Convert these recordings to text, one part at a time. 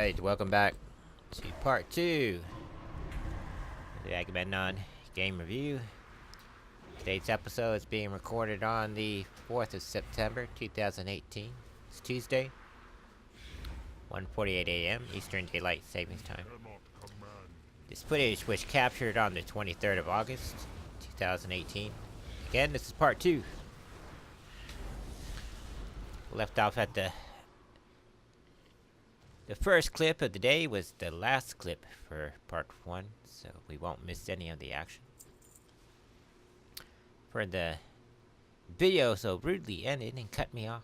Alright, welcome back to part 2 of the Agamemnon game review. Today's episode is being recorded on the 4th of September 2018. It's Tuesday, 1:48 a.m. Eastern Daylight Savings Time. This footage was captured on the 23rd of August 2018. Again, this is part 2. Left off at the first clip of the day was the last clip for part 1, so we won't miss any of the action. For the video so rudely ended and cut me off.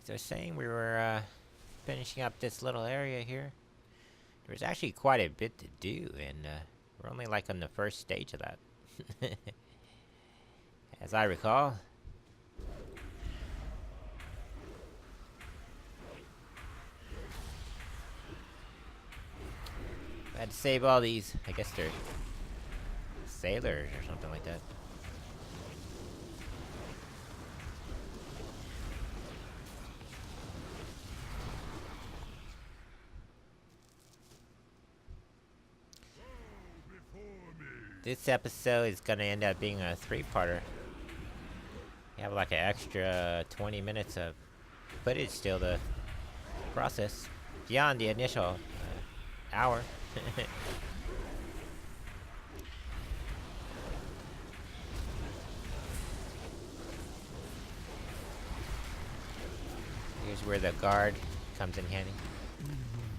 So saying we were finishing up this little area here. There was actually quite a bit to do, and we're only like on the first stage of that. As I recall. I had to save all these, I guess they're sailors or something like that. This episode is gonna end up being a 3-parter. You have like an extra 20 minutes of footage still to process beyond the initial hour. Here's where the guard comes in handy.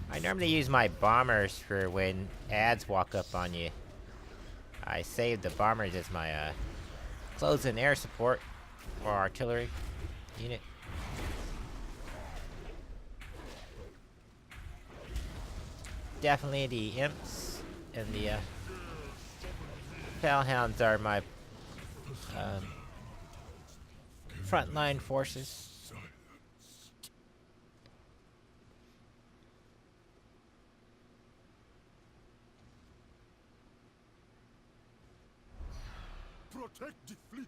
I normally use my bombers for when ads walk up on you. I saved the bombers as my close-in air support or artillery unit. Definitely the imps and the Palehounds are my frontline forces. Protect the fleet.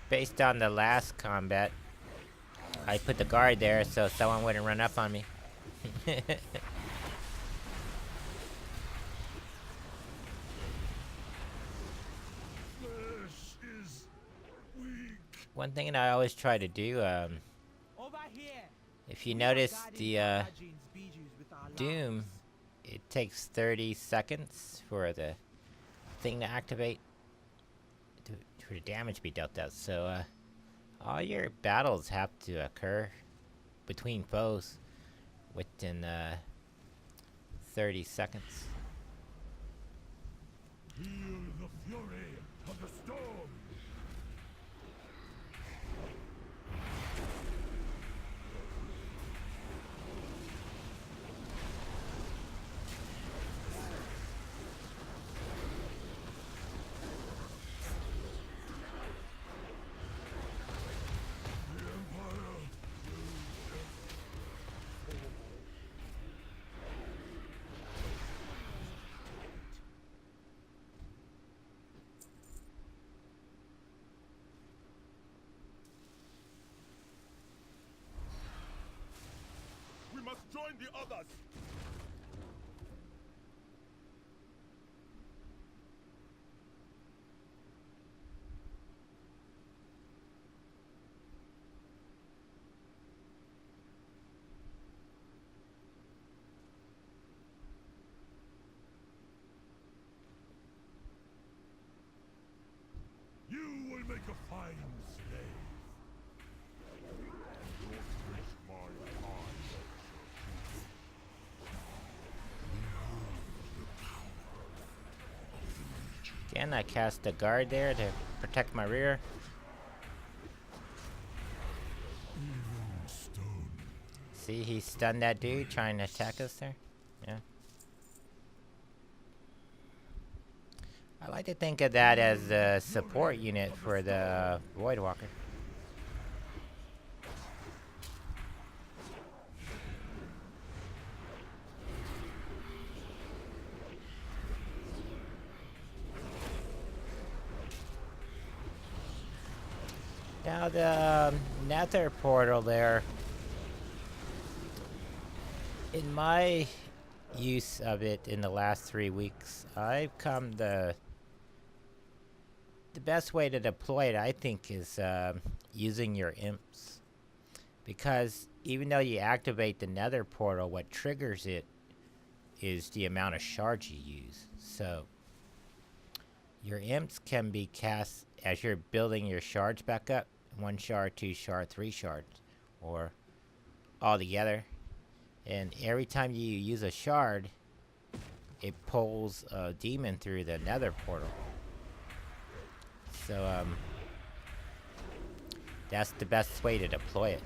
Based on the last combat, I put the guard there so someone wouldn't run up on me. One thing that I always try to do, if you notice the Doom, it takes 30 seconds for the thing to activate, for the damage to be dealt out. So all your battles have to occur between foes within 30 seconds. Feel the fury of the storm. We must join the others. You will make a fine slave. Yours is my eye. Behold the power of the Legion. Again, I cast a guard there to protect my rear. Stone. See, he stunned that dude trying to attack us there. Yeah. I like to think of that as the support unit for the Void Walker. Now the Nether portal there, in my use of it in the last 3 weeks, I've come the best way to deploy it, I think, is using your imps. Because even though you activate the Nether portal, what triggers it is the amount of shards you use. So your imps can be cast as you're building your shards back up. 1 shard, 2 shard, 3 shards, or all together. And every time you use a shard, it pulls a demon through the Nether portal. So that's the best way to deploy it.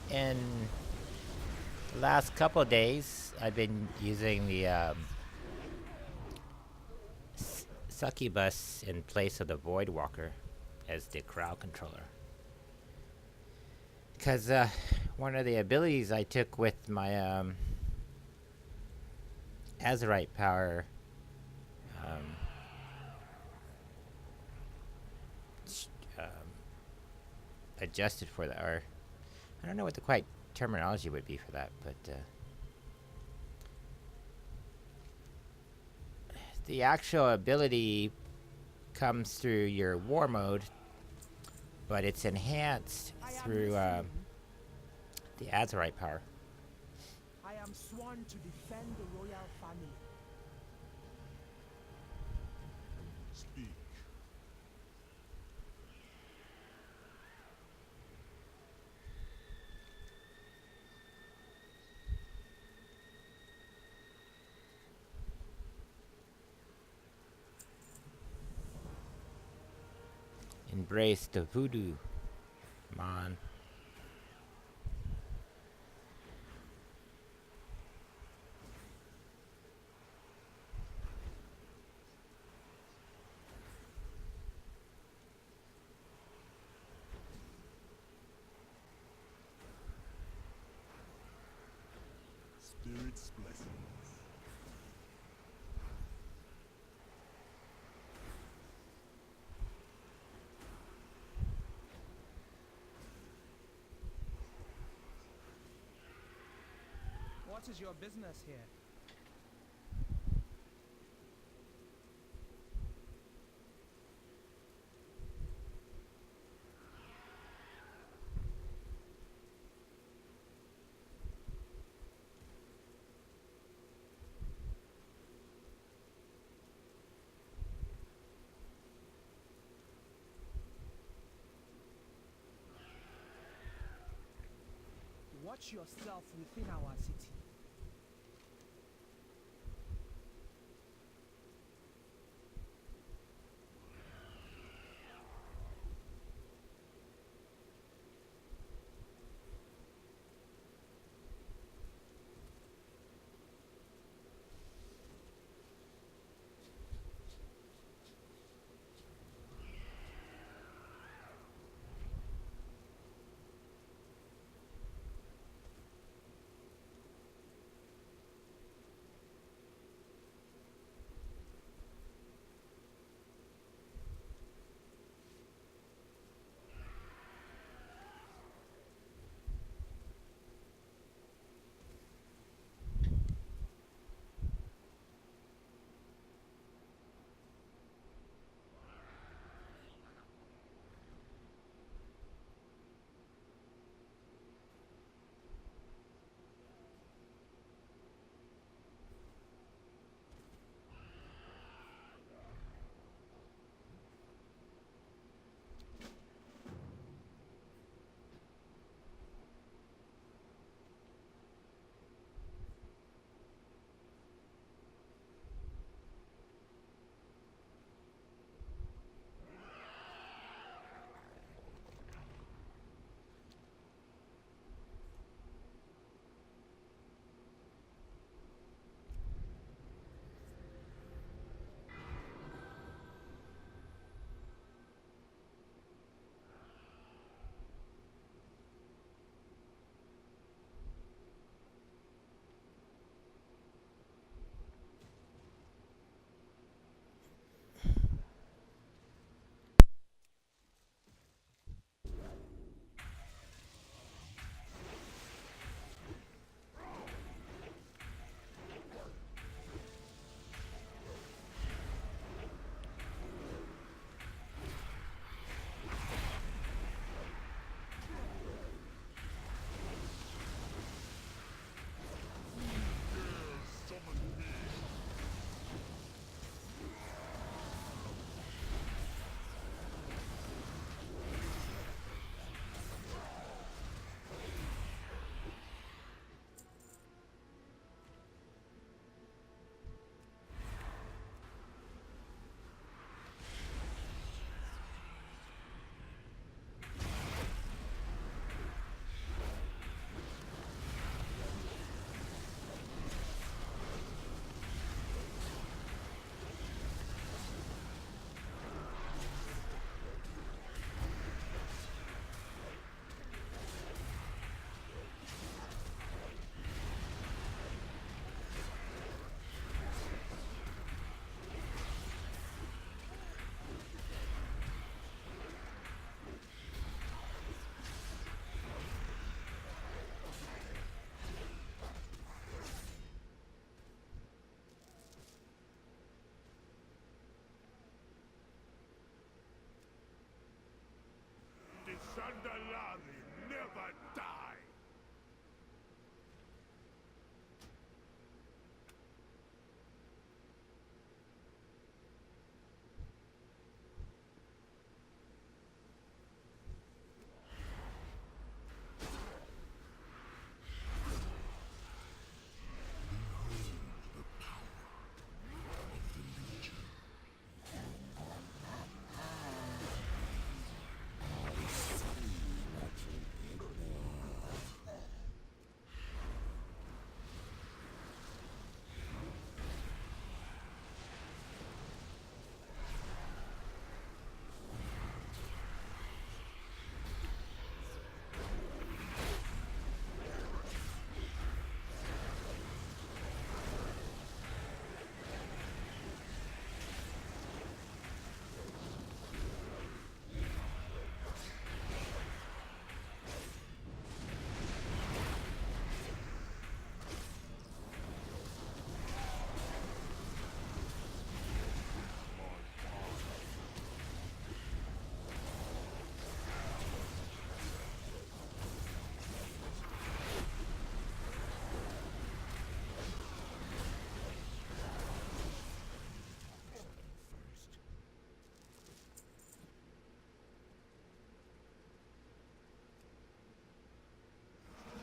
In the last couple of days, I've been using the Succubus in place of the Void Walker as the crowd controller. Because one of the abilities I took with my Azeroth power adjusted for that, or I don't know what the quite terminology would be for that, but the actual ability comes through your war mode, but it's enhanced through the Azeroth power. I am sworn to defend the royal family. Speak. Embrace the voodoo, man. Spirit's blessings. What is your business here? Watch yourself within our city. die!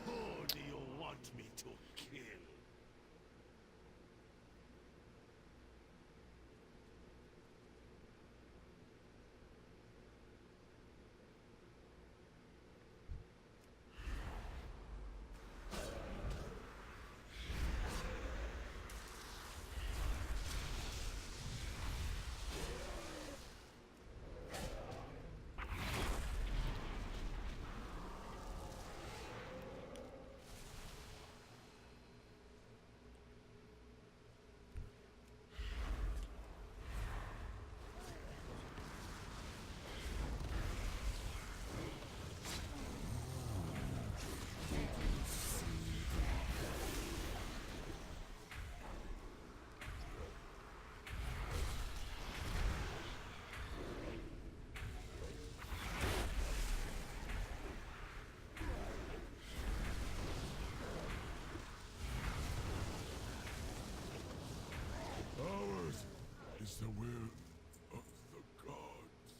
Who do you want me to kill? Ours is the will of the gods.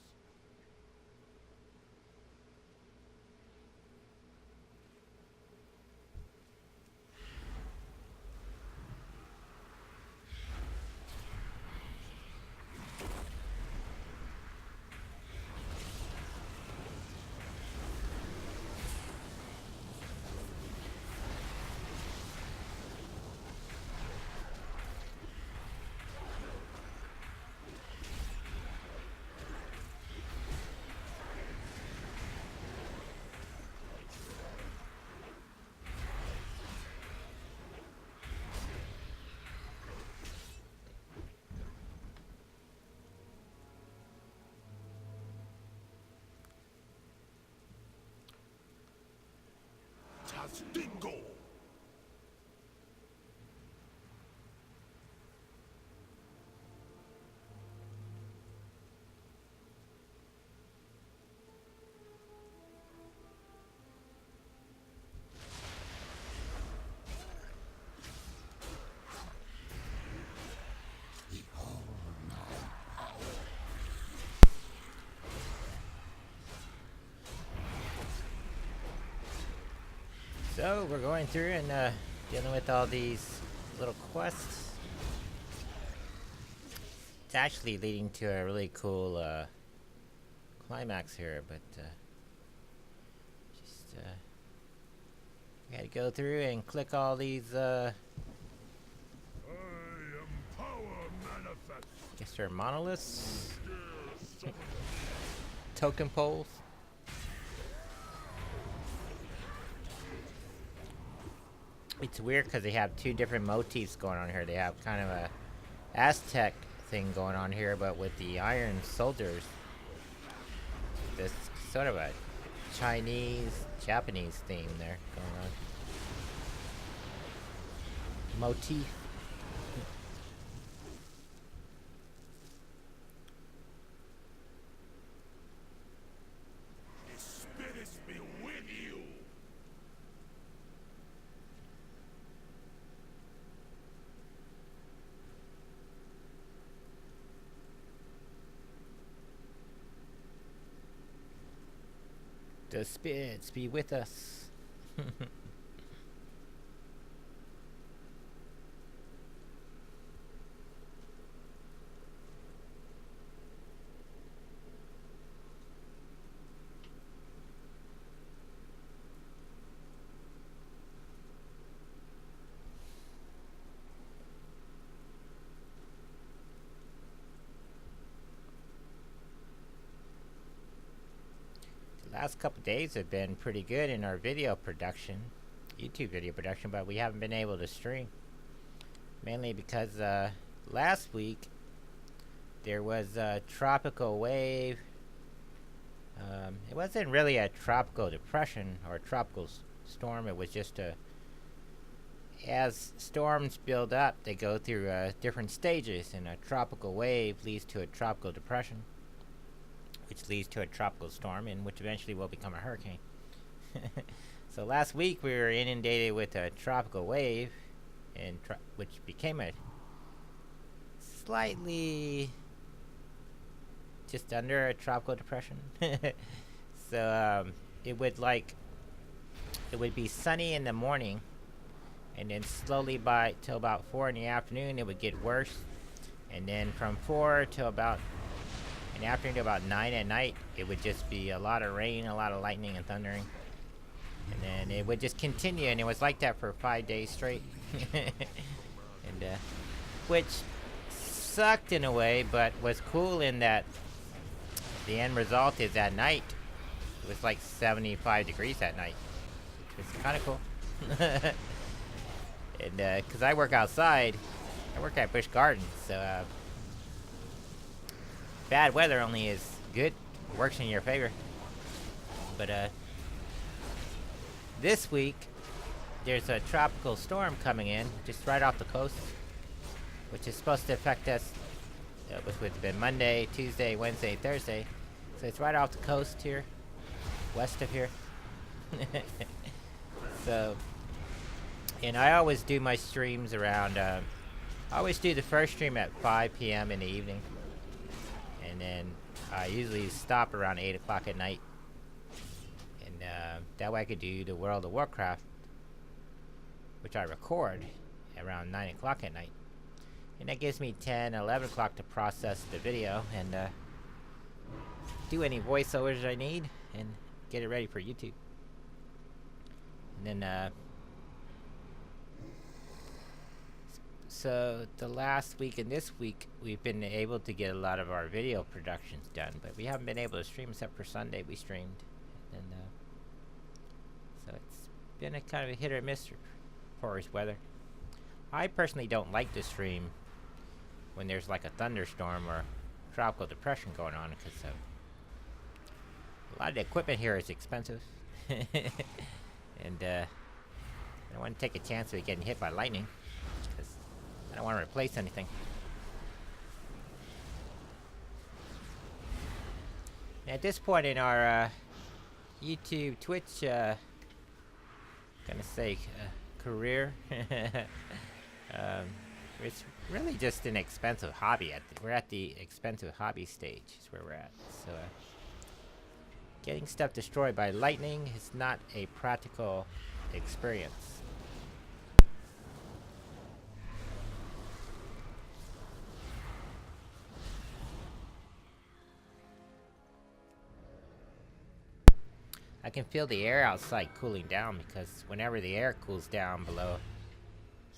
Tastingo! So we're going through and dealing with all these little quests. It's actually leading to a really cool climax here, but just gotta go through and click all these. I am power manifest. Guess they're monoliths, Yes. token poles. It's weird because they have two different motifs going on here. They have kind of a Aztec thing going on here, but with the iron soldiers, this sort of a Chinese, Japanese theme there going on. Motif. The spirits be with you. the spirits be with us. Last couple days have been pretty good in our video production, YouTube video production, but we haven't been able to stream. Mainly because last week there was a tropical wave. It wasn't really a tropical depression or a tropical storm. It was just as storms build up, they go through different stages, and a tropical wave leads to a tropical depression, which leads to a tropical storm, and which eventually will become a hurricane. So last week we were inundated with a tropical wave, and which became a slightly just under a tropical depression. So it would be sunny in the morning, and then slowly till about 4 in the afternoon it would get worse, and then from 4 to about in the afternoon to about 9 at night, it would just be a lot of rain, a lot of lightning and thundering. And then it would just continue, and it was like that for 5 days straight. And which sucked in a way, but was cool in that the end result is at night, it was like 75 degrees at night. It's kind of cool. And because I work outside, I work at Busch Gardens, so bad weather only is good. It works in your favor. But this week there's a tropical storm coming in just right off the coast, which is supposed to affect us, which would have been Monday, Tuesday, Wednesday, Thursday. So it's right off the coast here, west of here. So, and I always do my streams around, I always do the first stream at 5 p.m. in the evening. And then I usually stop around 8 o'clock at night. And that way I could do the World of Warcraft, which I record around 9 o'clock at night. And that gives me 10, 11 o'clock to process the video and do any voiceovers I need and get it ready for YouTube. And then so the last week and this week we've been able to get a lot of our video productions done, but we haven't been able to stream except for Sunday we streamed. And so it's been a kind of a hit or miss for us weather. I personally don't like to stream when there's like a thunderstorm or tropical depression going on, because a lot of the equipment here is expensive. And I don't want to take a chance of getting hit by lightning, because I don't want to replace anything. At this point in our YouTube, Twitch, gonna say career, it's really just an expensive hobby. We're at the expensive hobby stage is where we're at. So getting stuff destroyed by lightning is not a practical experience. I can feel the air outside cooling down, because whenever the air cools down below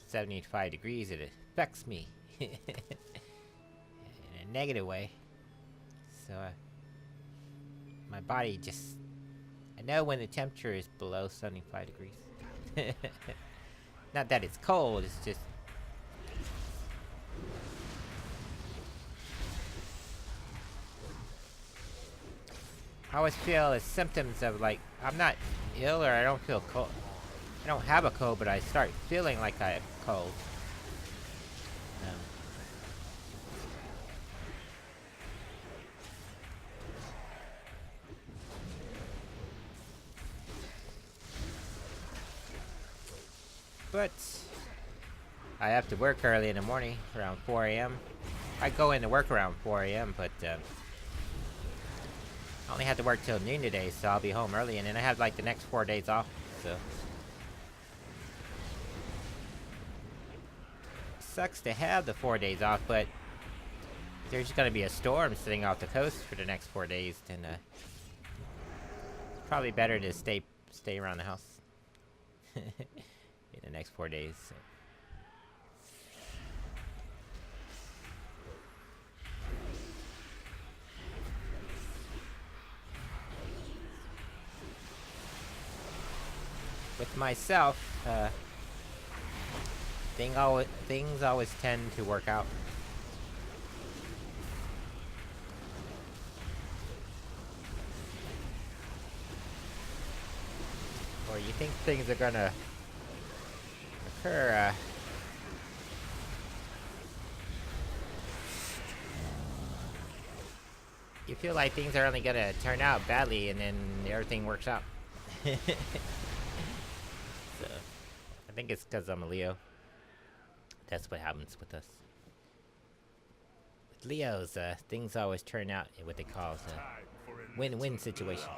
75 degrees, it affects me in a negative way. So my body just, I know when the temperature is below 75 degrees. Not that it's cold, it's just I always feel the symptoms of, like, I'm not ill or I don't feel cold. I don't have a cold, but I start feeling like I have a cold. But I have to work early in the morning, around 4 a.m. I go into work around 4 a.m., but I only had to work till noon today, so I'll be home early, and then I have like the next 4 days off, so. Sucks to have the 4 days off, but there's gonna be a storm sitting off the coast for the next 4 days, then probably better to stay around the house in the next 4 days. So. With myself, things always tend to work out. Or you think things are gonna occur, you feel like things are only gonna turn out badly and then everything works out. So, I think it's because I'm a Leo. That's what happens with us. With Leos, things always turn out in what they call a win-win situation.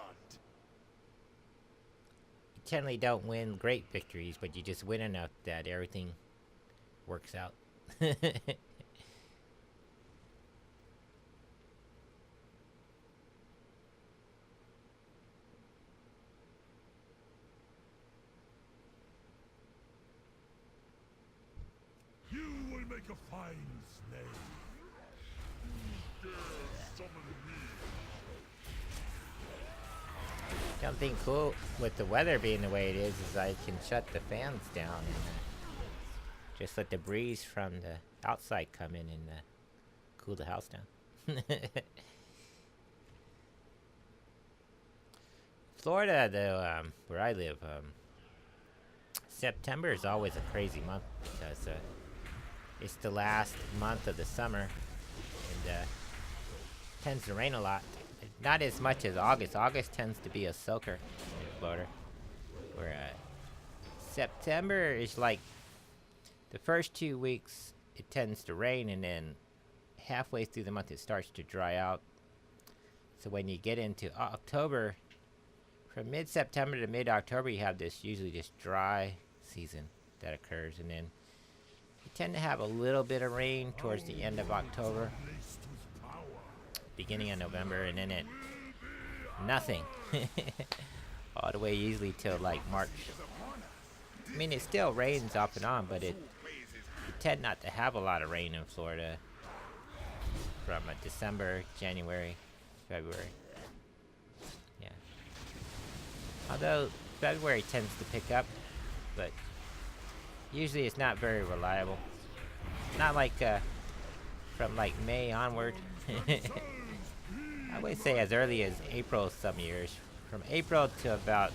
You generally don't win great victories, but you just win enough that everything works out. Make a fine slave. Who dares summon me? Something cool with the weather being the way it is I can shut the fans down and just let the breeze from the outside come in and cool the house down. Florida, though, where I live, September is always a crazy month because it's the last month of the summer, and tends to rain a lot. Not as much as August. August tends to be a soaker in Florida, where September is like the first 2 weeks it tends to rain, and then halfway through the month it starts to dry out. So when you get into October, from mid-September to mid-October, you have usually this dry season that occurs, and then you tend to have a little bit of rain towards the end of October, beginning of November, and then nothing all the way usually till like March. I mean, it still rains off and on, but you tend not to have a lot of rain in Florida from December, January, February. Yeah. Although February tends to pick up, but usually it's not very reliable. Not like from like May onward. I would say as early as April some years. From April to about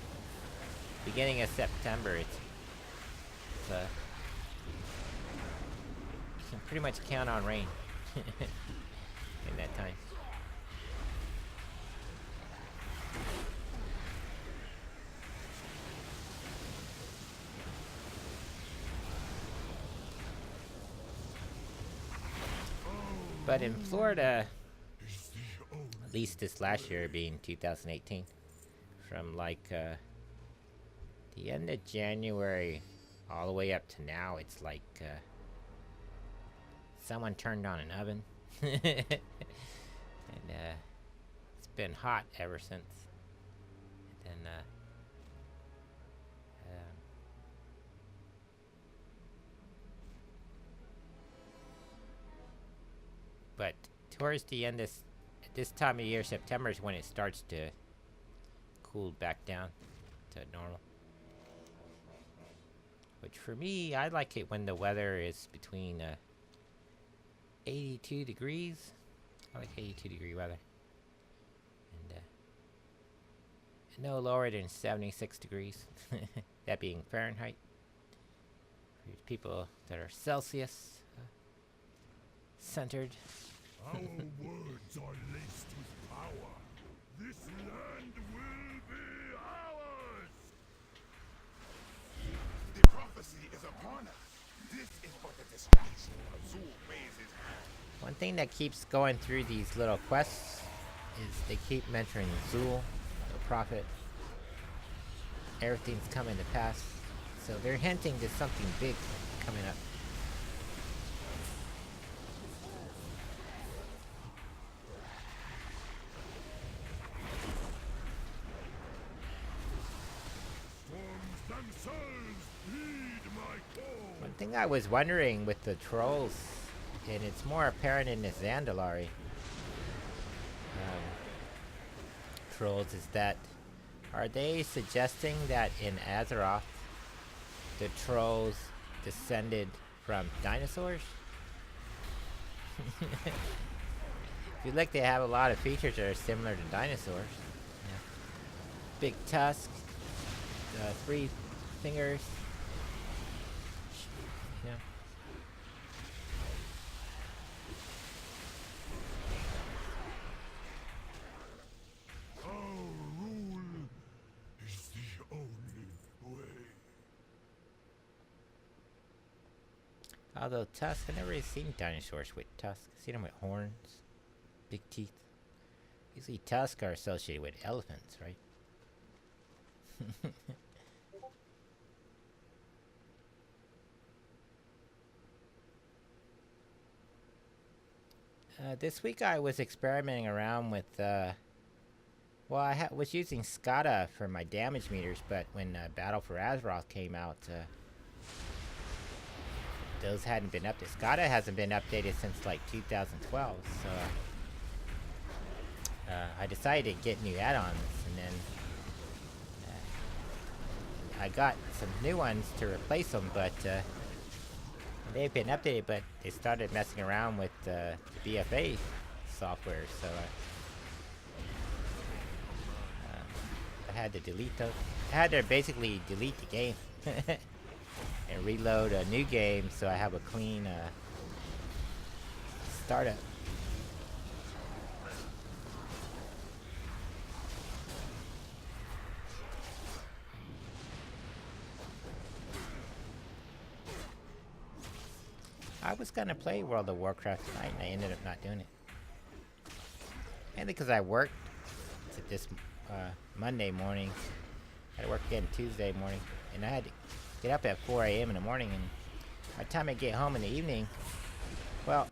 beginning of September, you can pretty much count on rain in that time. But in Florida, at least this last year being 2018, from like the end of January all the way up to now, it's like someone turned on an oven. And it's been hot ever since. And then but towards the end, this time of year, September is when it starts to cool back down to normal. Which for me, I like it when the weather is between 82 degrees. I like 82 degree weather. And no lower than 76 degrees. That being Fahrenheit. For people that are Celsius centered. Our words are laced with power. This land will be ours. The prophecy is upon us. This is but a distraction. Azul raises hand. One thing that keeps going through these little quests is they keep mentioning Zool, the prophet. Everything's coming to pass. So they're hinting to something big coming up. Storms themselves heed my call. One thing I was wondering with the trolls, and it's more apparent in this Zandalari trolls, is that are they suggesting that in Azeroth the trolls descended from dinosaurs? If you look, they have a lot of features that are similar to dinosaurs. Yeah. Big tusk, 3 fingers. Yeah. Our rule is the only way. Although tusks, I've never really seen dinosaurs with tusks. I've seen them with horns, big teeth. Usually tusks are associated with elephants, right? This week I was experimenting around with, well, I was using SCADA for my damage meters, but when Battle for Azeroth came out, those hadn't been updated. SCADA hasn't been updated since like 2012, so I decided to get new add-ons, and then I got some new ones to replace them, but they've been updated, but they started messing around with BFA software, so I had to delete those. I had to basically delete the game and reload a new game so I have a clean startup. I was gonna play World of Warcraft tonight, and I ended up not doing it. Mainly because I worked this Monday morning. I had to work again Tuesday morning, and I had to get up at 4 a.m. in the morning, and by the time I get home in the evening, well,